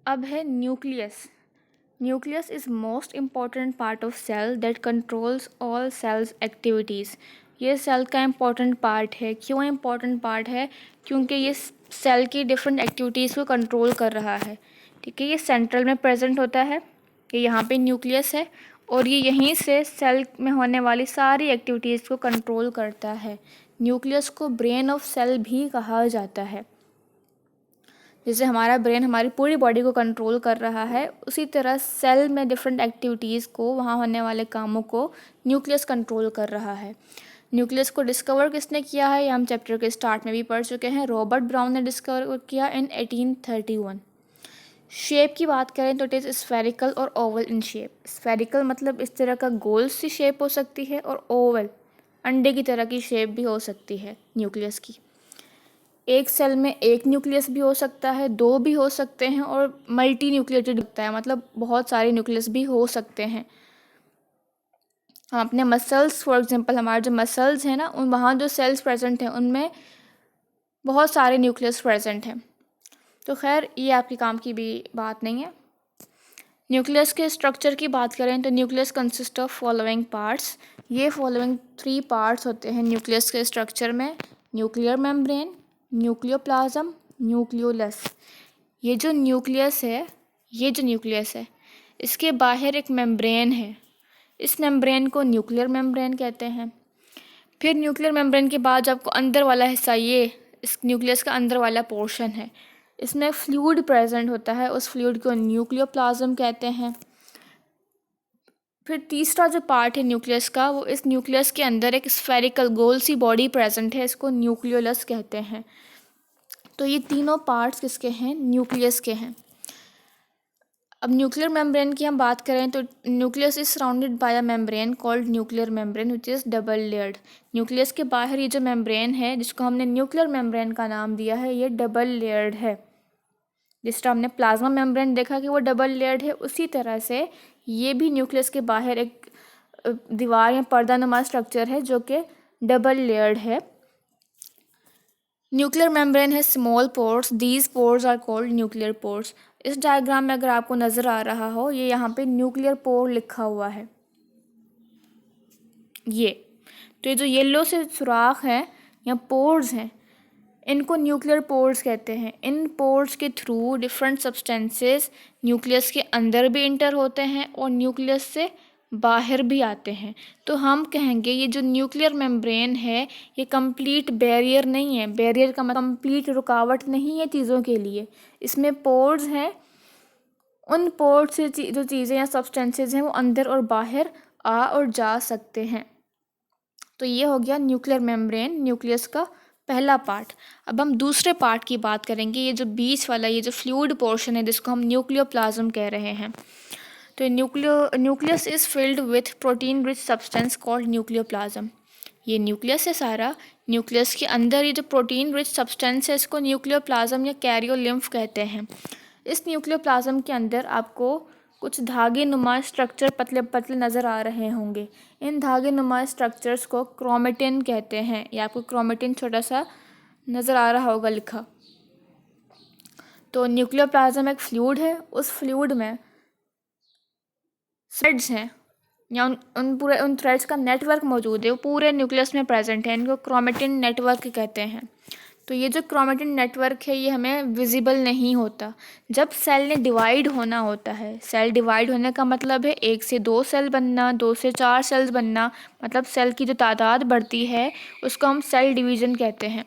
अब है nucleus. Nucleus is most important part of cell that controls all cells activities. ये cell का important part है। क्यों इम्पॉर्टेंट पार्ट है? क्योंकि ये सेल की डिफरेंट एक्टिविटीज़ को कंट्रोल कर रहा है। ठीक है, ये सेंट्रल में प्रेजेंट होता है, ये यहाँ पे न्यूक्लियस है और ये यहीं से सेल में होने वाली सारी एक्टिविटीज़ को कंट्रोल करता है। न्यूक्लियस को ब्रेन ऑफ सेल भी कहा जाता है। जैसे हमारा ब्रेन हमारी पूरी बॉडी को कंट्रोल कर रहा है, उसी तरह सेल में डिफरेंट एक्टिविटीज़ को, वहाँ होने वाले कामों को न्यूक्लियस कंट्रोल कर रहा है। न्यूक्लियस को डिस्कवर किसने किया है, ये हम चैप्टर के स्टार्ट में भी पढ़ चुके हैं। रॉबर्ट ब्राउन ने डिस्कवर किया इन 1831। शेप की बात करें तो इट इज़ स्फेरिकल और ओवल इन शेप। स्फेरिकल मतलब इस तरह का गोल सी शेप हो सकती है, और ओवल अंडे की तरह की शेप भी हो सकती है न्यूक्लियस की। एक सेल में एक न्यूक्लियस भी हो सकता है, दो भी हो सकते हैं, और मल्टी न्यूक्लिएटेड होता है, मतलब बहुत सारे न्यूक्लियस भी हो सकते हैं। हम अपने मसल्स, फॉर एग्जांपल हमारे जो मसल्स हैं ना, उन वहाँ जो सेल्स प्रेजेंट हैं उनमें बहुत सारे न्यूक्लियस प्रेजेंट हैं। तो खैर ये आपके काम की भी बात नहीं है। न्यूक्लियस के स्ट्रक्चर की बात करें तो nucleus consist of following parts. ये फॉलोइंग 3 पार्ट्स होते हैं न्यूक्लियस के स्ट्रक्चर में: न्यूक्लियर मेम्ब्रेन, न्यूक्लियोप्लाज्म, न्यूक्लियोलस। ये जो न्यूक्लियस है, इसके बाहर एक मेम्ब्रेन है। इस मेम्ब्रेन को न्यूक्लियर मेम्ब्रेन कहते हैं। फिर न्यूक्लियर मेम्ब्रेन के बाद आपको अंदर वाला हिस्सा, ये इस न्यूक्लियस का अंदर वाला पोर्शन है, इसमें फ्लूइड प्रेजेंट होता है, उस फ्लूइड को न्यूक्लियोप्लाज्म कहते हैं। फिर तीसरा जो पार्ट है न्यूक्लियस का, वो इस न्यूक्लियस के अंदर एक स्फेरिकल गोल सी बॉडी प्रेजेंट है, इसको न्यूक्लियोलस कहते हैं। तो ये तीनों पार्ट्स किसके हैं? न्यूक्लियस के हैं। अब न्यूक्लियर मेम्ब्रेन की हम बात करें तो nucleus is surrounded by a membrane called nuclear membrane which is double layered. Nucleus के बाहर ये जो मेम्ब्रेन है, जिसको हमने न्यूक्लियर मेम्ब्रेन का नाम दिया है, ये डबल लेयर्ड है। जिस तरह हमने प्लाज्मा मेम्ब्रेन देखा कि वो डबल लेयर्ड है, उसी तरह से ये भी न्यूक्लियस के बाहर एक दीवार या पर्दानुमा स्ट्रक्चर है जो कि डबल लेयर्ड है। न्यूक्लियर मेम्ब्रेन है small pores, these pores are called nuclear pores. इस डायग्राम में अगर आपको नज़र आ रहा हो, ये यहाँ पे न्यूक्लियर पोर लिखा हुआ है। ये जो येलो से सुराख हैं या पोर्स हैं, इनको न्यूक्लियर पोर्स कहते हैं। इन पोर्स के थ्रू डिफरेंट सब्सटेंसेस न्यूक्लियस के अंदर भी इंटर होते हैं और न्यूक्लियस से बाहर भी आते हैं। तो हम कहेंगे ये जो न्यूक्लियर मेम्ब्रेन है, ये कंप्लीट बैरियर नहीं है। बैरियर का मतलब कंप्लीट रुकावट नहीं है चीज़ों के लिए। इसमें पोर्स हैं, उन पोर्स से जो चीज़ें या सब्सटेंसेस हैं वो अंदर और बाहर आ और जा सकते हैं। तो ये हो गया न्यूक्लियर मेम्ब्रेन, न्यूक्लियस का पहला पार्ट। अब हम दूसरे पार्ट की बात करेंगे, ये जो बीच वाला, ये जो फ्लूइड पोर्शन है, जिसको हम न्यूक्लियोप्लाज्म कह रहे हैं। तो nucleus is filled with protein rich substance called nucleoplasm. ये न्यूक्लियस है सारा। न्यूक्लियस के अंदर ये जो प्रोटीन रिच सब्सटेंस है, इसको न्यूक्लियोप्लाज्म या कैरियोलिम्फ कहते हैं। इस न्यूक्लियोप्लाज्म के अंदर आपको कुछ धागे नुमा स्ट्रक्चर पतले पतले नज़र आ रहे होंगे। इन धागे नुमा स्ट्रक्चर्स को क्रोमेटिन कहते हैं। या आपको क्रोमेटिन छोटा सा नज़र आ रहा होगा लिखा। तो न्यूक्लियोप्लाज्म एक फ्लूइड है, उस फ्लूइड में थ्रेड्स हैं या उन थ्रेड्स का नेटवर्क मौजूद है, वो पूरे न्यूक्लियस में प्रेजेंट है। इनको क्रोमेटिन नेटवर्क कहते हैं। तो ये जो क्रोमेटिन नेटवर्क है, ये हमें विजिबल नहीं होता। जब सेल ने डिवाइड होना होता है, सेल डिवाइड होने का मतलब है 1 से 2 सेल बनना, 2 से 4 सेल्स बनना, मतलब सेल की जो तादाद बढ़ती है उसको हम सेल डिवीज़न कहते हैं।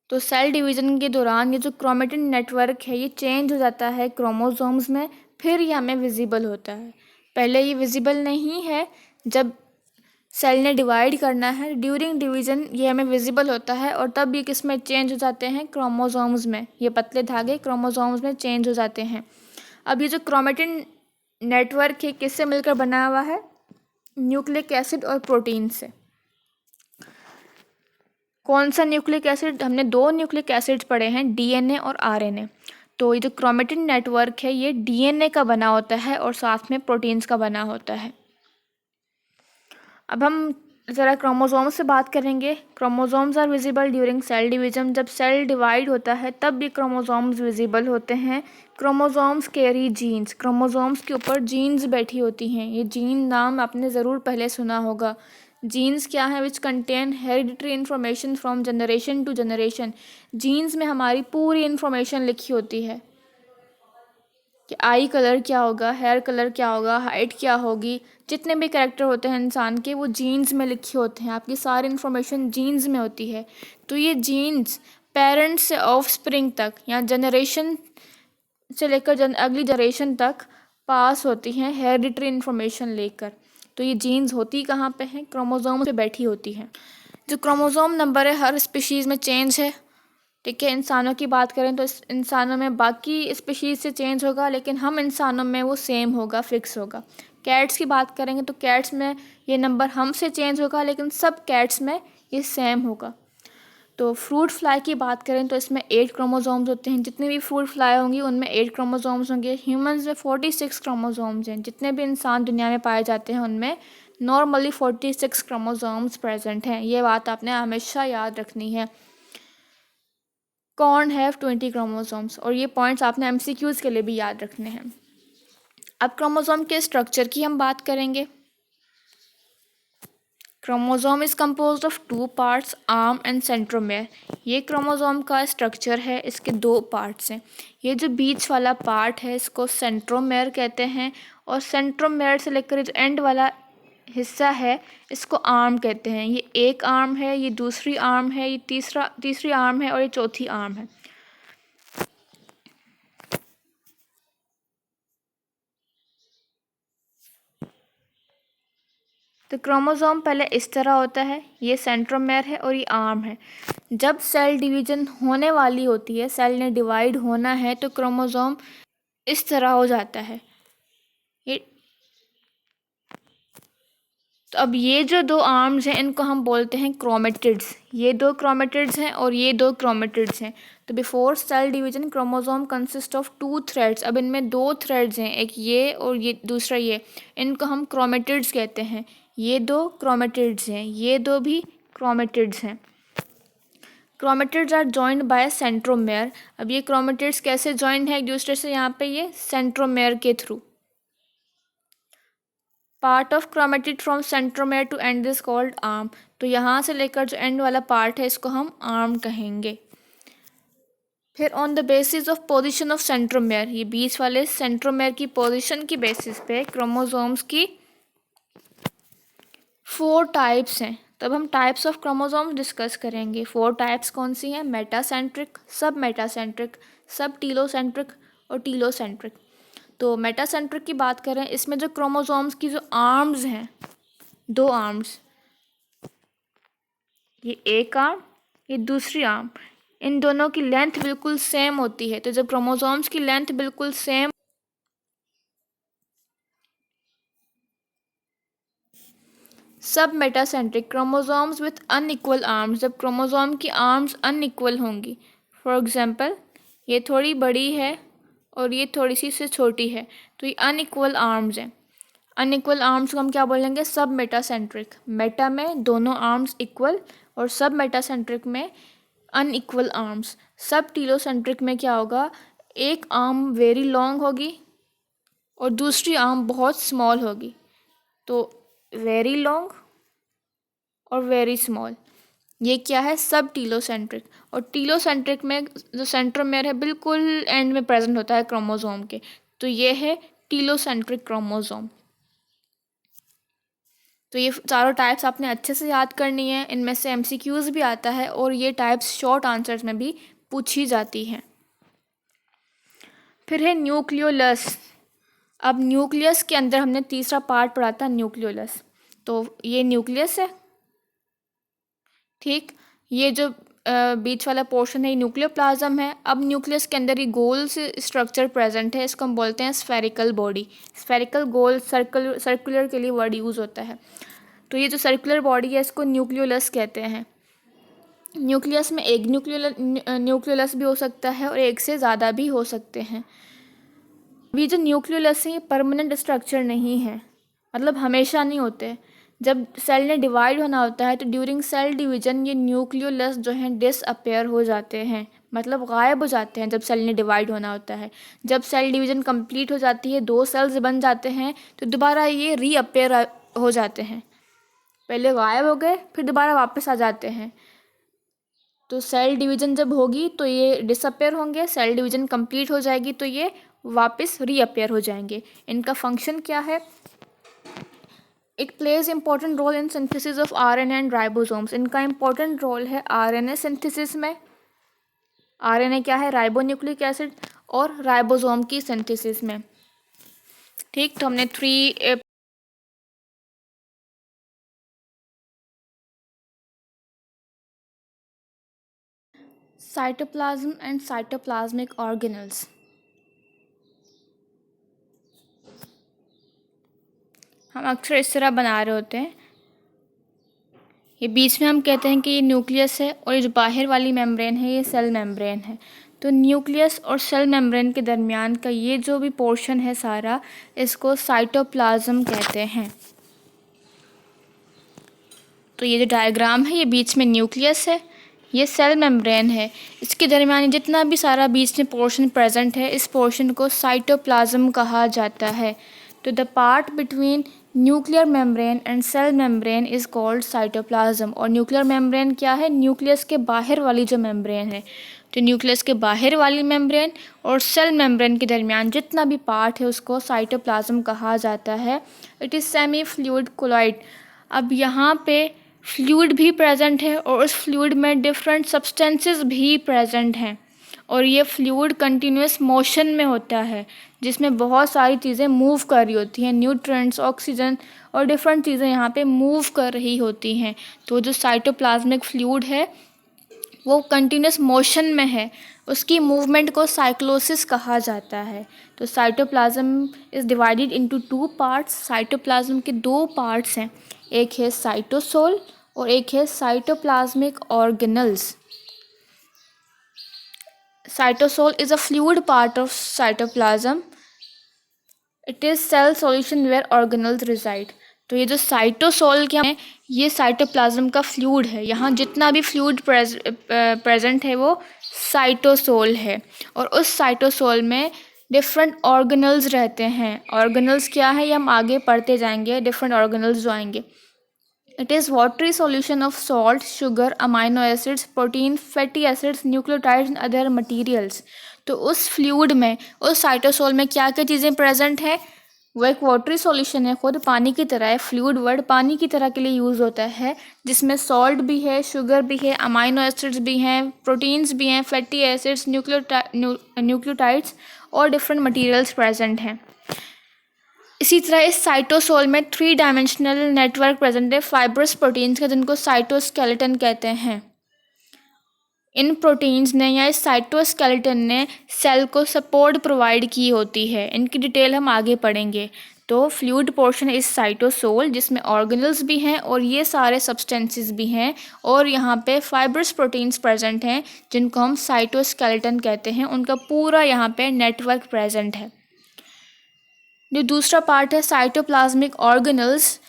तो सेल डिवीज़न के दौरान ये जो क्रोमेटिन नेटवर्क है, ये चेंज हो जाता है क्रोमोसोम्स में, फिर ये हमें विजिबल होता है। पहले ये विजिबल नहीं है। जब सेल ने डिवाइड करना है, ड्यूरिंग डिवीज़न ये हमें विजिबल होता है, और तब ये किस में चेंज हो जाते हैं? क्रोमोसोम्स में। ये पतले धागे क्रोमोसोम्स में चेंज हो जाते हैं। अब ये जो क्रोमेटिन नेटवर्क है, किससे मिलकर बना हुआ है? न्यूक्लिक एसिड और प्रोटीन से। कौन सा न्यूक्लिक एसिड? हमने 2 न्यूक्लिक एसिड्स पढ़े हैं, डीएनए और आरएनए। तो ये जो क्रोमेटिन नेटवर्क है, ये डीएनए का बना होता है और साथ में प्रोटीन्स का बना होता है। अब हम ज़रा क्रोमोसोम्स से बात करेंगे। Chromosomes are visible during cell division. जब सेल डिवाइड होता है तब भी क्रोमोसोम्स विजिबल होते हैं। Chromosomes carry jeans. क्रोमोसोम्स के ऊपर जीन्स बैठी होती हैं। ये जीन नाम आपने ज़रूर पहले सुना होगा। जीन्स क्या है? Which contain hereditary information from generation to generation. Genes में हमारी पूरी इन्फॉर्मेशन लिखी होती है कि आई कलर क्या होगा, हेयर कलर क्या होगा, हाइट क्या होगी, जितने भी कैरेक्टर होते हैं इंसान के वो जीन्स में लिखे होते हैं। आपकी सारी इन्फॉर्मेशन जीन्स में होती है। तो ये जीन्स पेरेंट्स से ऑफस्प्रिंग तक या जनरेशन से लेकर अगली जनरेशन तक पास होती हैं हेरिडिटरी इन्फॉर्मेशन लेकर। तो ये जीन्स होती कहाँ पे हैं? क्रोमोसोम पे बैठी होती हैं। जो क्रोमोसोम नंबर है हर स्पीशीज़ में चेंज है। ठीक है, इंसानों की बात करें तो इस इंसानों में बाकी स्पीशीज़ से चेंज होगा, लेकिन हम इंसानों में वो सेम होगा, फिक्स होगा। कैट्स की बात करेंगे तो कैट्स में ये नंबर हमसे चेंज होगा, लेकिन सब कैट्स में ये सेम होगा। तो फ्रूट फ्लाई की बात करें तो इसमें 8 क्रोमोसोम्स होते हैं। जितने भी फ्रूट फ्लाई होंगी उनमें 8 क्रोमोसोम्स होंगे। ह्यूमंस में 46 क्रोमोसोम्स हैं। जितने भी इंसान दुनिया में पाए जाते हैं उनमें नॉर्मली 46 क्रोमोसोम्स प्रेजेंट हैं। ये बात आपने हमेशा याद रखनी है। Corn have 20 chromosomes. और ये पॉइंट्स आपने एमसीक्यूज़ के लिए भी याद रखने हैं। अब क्रोमोसोम के स्ट्रक्चर की हम बात करेंगे। Chromosome is composed of 2 parts, arm and centromere. ये क्रोमोसोम का स्ट्रक्चर है। इसके 2 पार्ट्स हैं। ये जो बीच वाला पार्ट है इसको सेंट्रोमेयर कहते हैं, और सेंट्रोमेयर से लेकर जो एंड वाला हिस्सा है इसको आर्म कहते हैं। ये एक आर्म है, ये दूसरी आर्म है, ये तीसरी आर्म है, और ये चौथी आर्म है। तो क्रोमोसोम पहले इस तरह होता है, ये सेंट्रोमेयर है और ये आर्म है। जब सेल डिवीजन होने वाली होती है, सेल ने डिवाइड होना है, तो क्रोमोसोम इस तरह हो जाता है। ये तो अब ये जो 2 आर्म्स हैं इनको हम बोलते हैं क्रोमेटिड्स। ये 2 क्रोमेटिड्स हैं और ये 2 क्रोमेटिड्स हैं। तो before cell division chromosome consist of 2 threads. अब इनमें 2 थ्रेड्स हैं, एक ये और ये दूसरा ये। इनको हम क्रोमेटिड्स कहते हैं। ये 2 क्रोमेटिड्स हैं, ये 2 भी क्रोमेटिड्स हैं। Chromatids are joined by centromere. अब ये क्रोमेटिड्स कैसे जॉइंड है एक दूसरे से? यहाँ पे ये सेंट्रोमेयर के थ्रू। Part of chromatid from centromere to end is called arm. तो यहाँ से लेकर जो एंड वाला पार्ट है इसको हम आर्म कहेंगे। फिर on the basis of position of centromere, ये बीच वाले सेंट्रोमेयर की पोजीशन की बेसिस पे क्रोमोसोम्स की 4 टाइप्स हैं। तब हम टाइप्स ऑफ क्रोमोसोम्स डिस्कस करेंगे। 4 टाइप्स कौन सी हैं? मेटासेंट्रिक, सब मेटासेंट्रिक, सब टीलोसेंट्रिक और टीलोसेंट्रिक। तो मेटासेंट्रिक की बात करें, इसमें जो क्रोमोसोम्स की जो आर्म्स हैं, 2 आर्म्स, ये एक आर्म, ये दूसरी आर्म, इन दोनों की लेंथ बिल्कुल सेम होती है। तो जब क्रोमोसोम्स की लेंथ बिल्कुल सेम, सब metacentric chromosomes with unequal arms. जब क्रोमोसोम की आर्म्स अनइक्वल होंगी, फॉर एग्जांपल ये थोड़ी बड़ी है और ये थोड़ी सी से छोटी है, तो ये अनइक्वल आर्म्स हैं। अनइक्वल आर्म्स को हम क्या बोलेंगे? सब मेटासेंट्रिक। मेटा में दोनों आर्म्स इक्वल और सब मेटासेंट्रिक में अनइक्वल आर्म्स। सब टीलोसेंट्रिक में क्या होगा? एक आर्म वेरी लॉन्ग होगी और दूसरी आर्म बहुत स्मॉल होगी। तो वेरी लॉन्ग और वेरी स्मॉल, ये क्या है? सब टीलोसेंट्रिक। और टीलोसेंट्रिक में जो सेंट्रोमेयर है बिल्कुल एंड में प्रेजेंट होता है क्रोमोसोम के, तो ये है टीलोसेंट्रिक क्रोमोसोम। तो ये चारों टाइप्स आपने अच्छे से याद करनी है। इनमें से एमसीक्यूज़ भी आता है और ये टाइप्स शॉर्ट आंसर्स में भी पूछी जाती हैं। फिर है न्यूक्लियोलस। अब न्यूक्लियस के अंदर हमने तीसरा पार्ट पढ़ा था, न्यूक्लियोलस। तो ये न्यूक्लियस है, ठीक। ये जो बीच वाला पोर्शन है ये न्यूक्लियोप्लाज्म है। अब न्यूक्लियस के अंदर ये गोल से स्ट्रक्चर प्रेजेंट है, इसको हम बोलते हैं स्फेरिकल बॉडी। स्फेरिकल, गोल, सर्कुलर के लिए वर्ड यूज़ होता है। तो ये जो सर्कुलर बॉडी है इसको न्यूक्लियोलस कहते हैं। न्यूक्लियस में एक न्यूक्लियोलस भी हो सकता है और एक से ज़्यादा भी हो सकते हैं। ये जो न्यूक्लियोलस है ये परमानेंट स्ट्रक्चर नहीं है, मतलब हमेशा नहीं होते। जब सेल ने डिवाइड होना होता है तो ड्यूरिंग सेल डिवीजन ये न्यूक्लियोलस जो हैं डिसअपेयर हो जाते हैं, मतलब गायब हो जाते हैं जब सेल ने डिवाइड होना होता है। जब सेल डिवीजन कंप्लीट हो जाती है, 2 सेल्स बन जाते हैं, तो दोबारा ये रीअपेयर हो जाते हैं। पहले गायब हो गए, फिर दोबारा वापस आ जाते हैं। तो सेल डिवीजन जब होगी तो ये डिसअपेयर होंगे, सेल डिवीजन कंप्लीट हो जाएगी तो ये वापस रीअपेयर हो जाएंगे। इनका फंक्शन क्या है? It plays important role in synthesis of RNA and ribosomes. इनका इंपॉर्टेंट रोल है आरएनए सिंथेसिस में। आरएनए क्या है? Ribonucleic acid. और राइबोसोम की सिंथेसिस में। ठीक, तो हमने 3 साइटोप्लाज्म एंड साइटोप्लाज्मिक ऑर्गेनल्स। हम अक्सर इस तरह बना रहे होते हैं, ये बीच में हम कहते हैं कि ये न्यूक्लियस है और ये जो बाहर वाली मेम्ब्रेन है ये सेल मेम्ब्रेन है। तो न्यूक्लियस और सेल मेम्ब्रेन के दरमियान का ये जो भी पोर्शन है सारा, इसको साइटोप्लाज्म कहते हैं। तो ये जो डायग्राम है, ये बीच में न्यूक्लियस है, ये सेल मेम्ब्रेन है, इसके दरमियान जितना भी सारा बीच में पोर्शन प्रेजेंट है, इस पोर्शन को साइटोप्लाज्म कहा जाता है। तो the part between nuclear membrane and cell membrane is called cytoplasm. और न्यूक्लियर मेम्ब्रेन क्या है? न्यूक्लियस के बाहर वाली जो मेम्ब्रेन है। तो न्यूक्लियस के बाहर वाली मेम्ब्रेन और सेल मेम्ब्रेन के दरमियान जितना भी पार्ट है उसको साइटोप्लाज्म कहा जाता है। It is semi fluid colloid. अब यहाँ पे फ्लूइड भी प्रेजेंट है और उस फ्लूइड में डिफरेंट सब्सटेंसेस भी प्रेजेंट हैं, और ये फ्लूइड कंटिन्यूस मोशन में होता है जिसमें बहुत सारी चीज़ें मूव कर रही होती हैं, न्यूट्रिएंट्स, ऑक्सीजन और डिफरेंट चीज़ें यहाँ पे मूव कर रही होती हैं। तो जो साइटोप्लाज्मिक फ्लूइड है वो कंटिन्यूस मोशन में है, उसकी मूवमेंट को साइक्लोसिस कहा जाता है। तो cytoplasm is divided into 2 parts. Cytoplasm के 2 पार्ट्स हैं, एक है साइटोसोल और एक है cytoplasmic organelles. Cytosol is a fluid part of cytoplasm. It is cell solution where organelles reside. तो ये जो साइटोसोल क्या है, ये साइटोप्लाज्म का फ्लूइड है। यहाँ जितना भी फ्लूइड प्रेजेंट है वो साइटोसोल है, और उस साइटोसोल में डिफरेंट ऑर्गेनल्स रहते हैं। ऑर्गेनल्स क्या है ये हम आगे पढ़ते जाएंगे, डिफरेंट ऑर्गेनल्स जो आएंगे। It is watery solution of salt, sugar, amino acids, protein, fatty acids, nucleotides and other materials. तो उस फ्लूइड में, उस साइटोसोल में क्या क्या चीज़ें प्रेजेंट है? वो एक वाटरी सॉल्यूशन है, खुद पानी की तरह है। फ्लूइड वर्ड पानी की तरह के लिए यूज़ होता है, जिसमें सॉल्ट भी है, शुगर भी है, अमाइनो एसिड्स भी हैं, प्रोटीन्स भी हैं, फैटी एसिड्स, न्यूक्लियोटाइड्स और डिफरेंट मटीरियल्स प्रेजेंट हैं। इसी तरह इस साइटोसोल में 3 डायमेंशनल नेटवर्क प्रेजेंट है फाइब्रस प्रोटीन्स का, जिनको साइटोस्केलेटन कहते हैं। इन प्रोटीन्स ने या इस साइटोस्केलेटन ने सेल को सपोर्ट प्रोवाइड की होती है। इनकी डिटेल हम आगे पढ़ेंगे। तो फ्लूइड पोर्शन इस साइटोसोल, जिसमें ऑर्गेनल्स भी हैं और ये सारे सब्सटेंसेस भी हैं, और यहाँ पे फाइब्रस प्रोटीन्स प्रेजेंट हैं जिनको हम साइटोस्केलेटन कहते हैं। उनका पूरा यहाँ पे नेटवर्क प्रेजेंट है। जो दूसरा पार्ट है साइटोप्लाज्मिक ऑर्गेनल्स।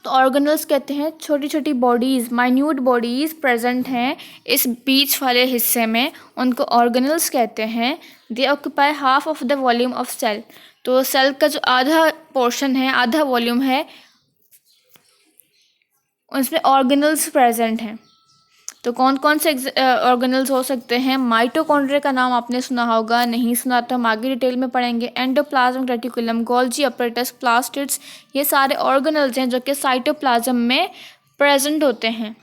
तो ऑर्गेनल्स कहते हैं छोटी छोटी बॉडीज़, माइन्यूट बॉडीज़ प्रेजेंट हैं इस बीच वाले हिस्से में, उनको ऑर्गेनल्स कहते हैं। They occupy half of the volume of cell. तो सेल का जो आधा पोर्शन है, आधा वॉल्यूम है, उसमें ऑर्गेनल्स प्रेजेंट हैं। तो कौन कौन से ऑर्गेनल्स हो सकते हैं? माइटोकॉन्ड्रिया का नाम आपने सुना होगा, नहीं सुना तो हम आगे डिटेल में पढ़ेंगे। Endoplasmic reticulum, Golgi apparatus, plastids, ये सारे ऑर्गेनल्स हैं जो कि साइटोप्लाज्म में प्रेजेंट होते हैं।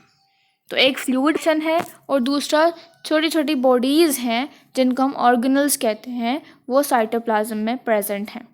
तो एक फ्लूइड है और दूसरा छोटी छोटी बॉडीज़ हैं जिनको हम ऑर्गेनल्स कहते हैं, वो साइटोप्लाज्म में प्रेजेंट हैं।